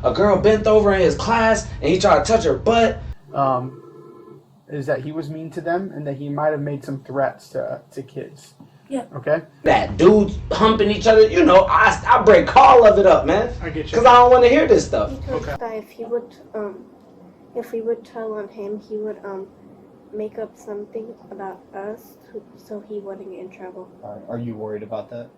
a girl bent over in his class and he tried to touch her butt. Is that he was mean to them and that he might have made some threats to kids. Yeah. Okay? That dudes humping each other, you know, I break all of it up, man. I get you. Because I don't want to hear this stuff. He told us that if we would tell on him, he would make up something about us so he wouldn't get in trouble. Are you worried about that?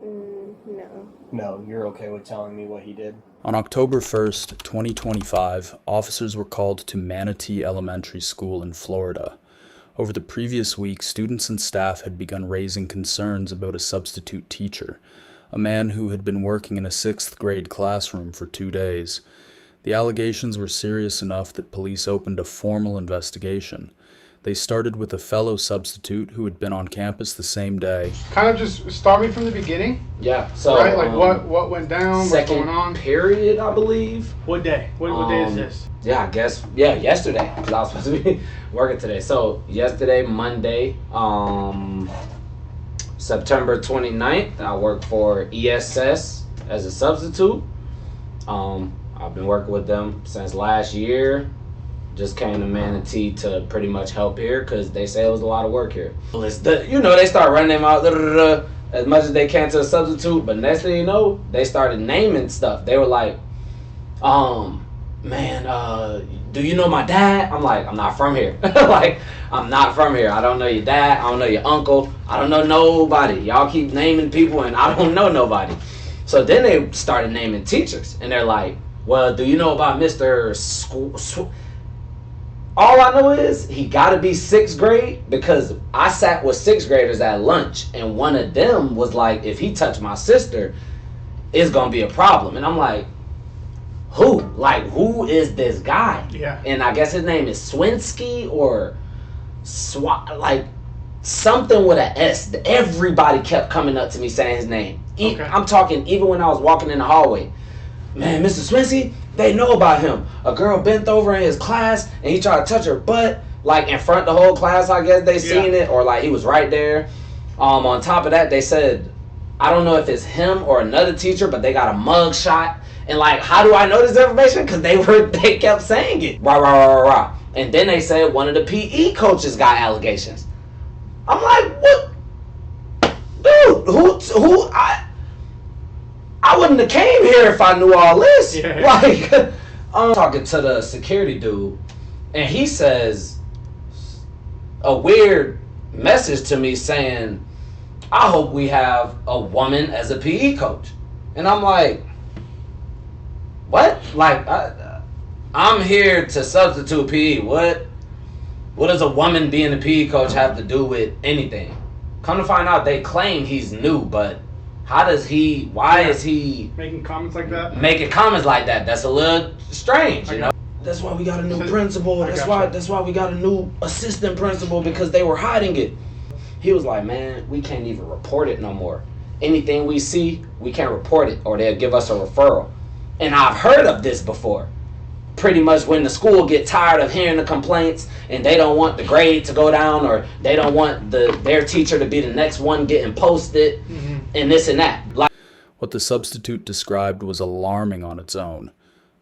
No. No, you're okay with telling me what he did? On October 1st, 2025, officers were called to Manatee Elementary School in Florida. Over the previous week, students and staff had begun raising concerns about a substitute teacher, a man who had been working in a 6th grade classroom for 2 days. The allegations were serious enough that police opened a formal investigation. They started with a fellow substitute who had been on campus the same day. Kind of just start me from the beginning. Yeah, so... Right? Like what went down, what's going on? Second period, I believe. What day? What day is this? Yeah, I guess, yesterday, because I was supposed to be working today. So, yesterday, Monday, September 29th, I worked for ESS as a substitute. I've been working with them since last year. Just came to Manatee to pretty much help here because they say it was a lot of work here. They start running them out as much as they can to a substitute, but next thing you know, they started naming stuff. They were like, man, do you know my dad? I'm like, I'm not from here. Like, I'm not from here. I don't know your dad. I don't know your uncle. I don't know nobody. Y'all keep naming people and I don't know nobody. So then they started naming teachers and they're like, well, do you know about Mr. All I know is he got to be 6th grade because I sat with 6th graders at lunch and one of them was like, if he touched my sister, it's going to be a problem. And I'm like, who? Like, who is this guy? Yeah. And I guess his name is Swinsky or like something with an S. Everybody kept coming up to me saying his name. Okay. I'm talking even when I was walking in the hallway. Man, Mr. Swinsky, they know about him. A girl bent over in his class and he tried to touch her butt, like in front of the whole class. I guess they seen it, or like he was right there. On top of that, they said, I don't know if it's him or another teacher, but they got a mug shot. And like, how do I know this information? Because they kept saying it. Rah, rah, rah, rah, rah. And then they said one of the PE coaches got allegations. I'm like, what? Dude, who? I wouldn't have came here if I knew all this. Yeah. Like, I'm talking to the security dude, and he says a weird message to me saying, I hope we have a woman as a PE coach. And I'm like, what? Like, I'm here to substitute PE. What does a woman being a PE coach have to do with anything? Come to find out, they claim he's new, but why is he making comments like that? Making comments like that? That's a little strange, you know? That's why we got a new principal. That's why we got a new assistant principal, because they were hiding it. He was like, man, we can't even report it no more. Anything we see, we can't report it, or they'll give us a referral. And I've heard of this before. Pretty much when the school get tired of hearing the complaints and they don't want the grade to go down, or they don't want their teacher to be the next one getting posted, and this and that. What the substitute described was alarming on its own,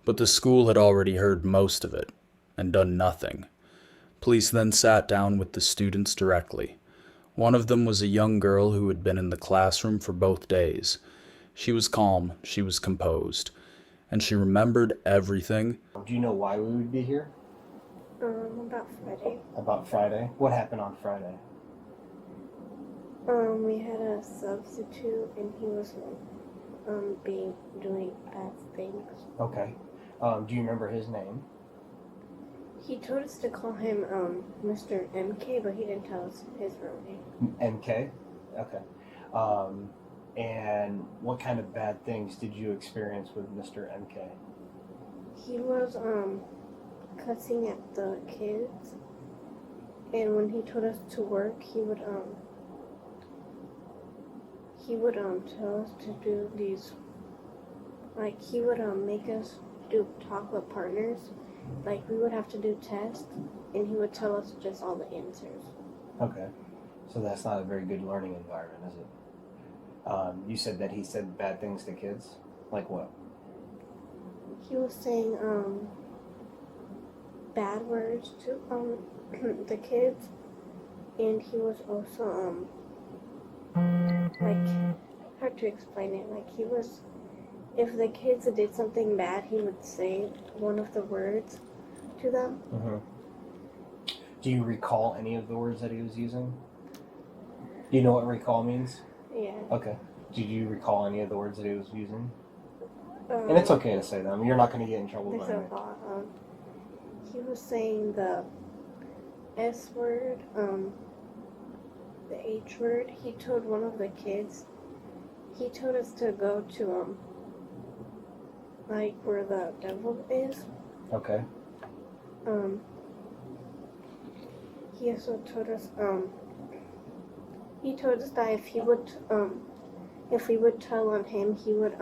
but the school had already heard most of it and done nothing. Police then sat down with the students directly. One of them was a young girl who had been in the classroom for both days. She was calm, she was composed, and she remembered everything. Do you know why we would be here? About Friday. About Friday? What happened on Friday? We had a substitute and he was doing bad things. Okay. Do you remember his name? He told us to call him Mr. MK, but he didn't tell us his real name. MK? Okay. And what kind of bad things did you experience with Mr. MK? He was cussing at the kids, and when he told us to work, he would tell us to do these, like he would make us talk with partners, like we would have to do tests, and he would tell us just all the answers. Okay, so that's not a very good learning environment, is it? You said that he said bad things to kids? Like what? he was saying bad words to the kids, and he was also like, hard to explain it, like he was, if the kids did something bad, he would say one of the words to them. Mm-hmm. Do you recall any of the words that he was using? Do you know what recall means? Yeah. Okay. Did you recall any of the words that he was using? And it's okay to say them. You're not going to get in trouble by There's me. a lot. He was saying the S word, the H word. He told one of the kids, he told us to go to like where the devil is. Okay. He also told us he told us that if we would tell on him, he would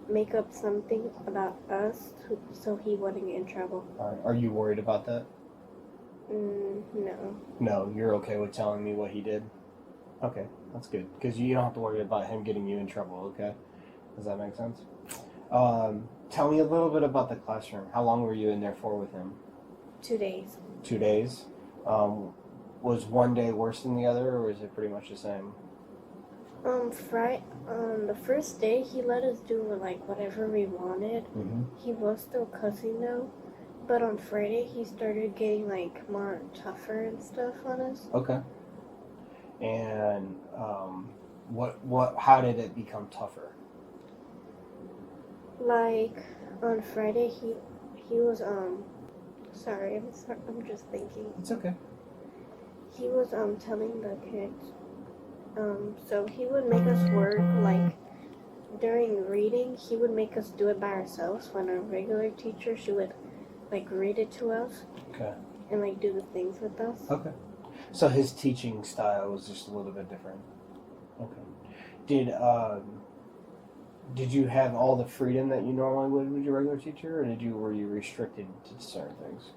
make up something about us so he wouldn't get in trouble. Are you worried about that? No. No, you're okay with telling me what he did? Okay, that's good. Because you don't have to worry about him getting you in trouble, okay? Does that make sense? Tell me a little bit about the classroom. How long were you in there for with him? 2 days. 2 days? Was one day worse than the other, or is it pretty much the same? The first day he let us do like whatever we wanted. Mm-hmm. He was still cussing though, but on Friday he started getting like more tougher and stuff on us. Okay. And how did it become tougher? Like on Friday he was sorry, I'm just thinking. It's okay. He was telling the kids so he would make us work like during reading, he would make us do it by ourselves when our regular teacher, she would like read it to us. Okay. And like do the things with us. Okay. So his teaching style was just a little bit different. Okay. Did you have all the freedom that you normally would with your regular teacher, or were you restricted to certain things?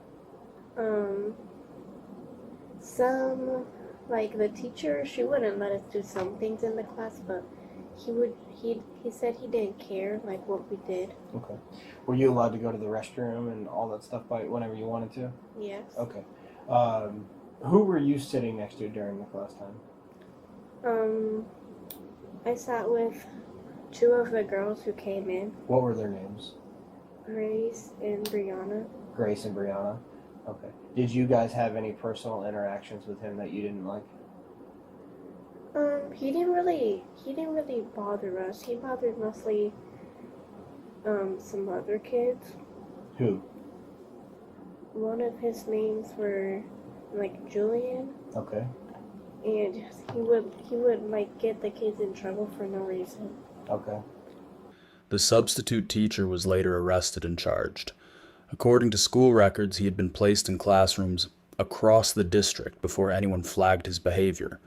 Some, like the teacher, she wouldn't let us do some things in the class, but he said he didn't care like what we did. Okay. Were you allowed to go to the restroom and all that stuff whenever you wanted to? Yes. Okay. Who were you sitting next to during the class time? I sat with 2 of the girls who came in. What were their names? Grace and Brianna. Grace and Brianna. Okay. Did you guys have any personal interactions with him that you didn't like? He didn't really bother us. He bothered mostly some other kids. Who? One of his names were like Julian. Okay. And he would like get the kids in trouble for no reason. Okay. The substitute teacher was later arrested and charged. According to school records, he had been placed in classrooms across the district before anyone flagged his behavior.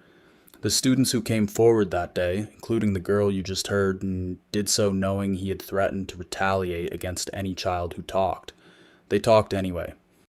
The students who came forward that day, including the girl you just heard, did so knowing he had threatened to retaliate against any child who talked. They talked anyway.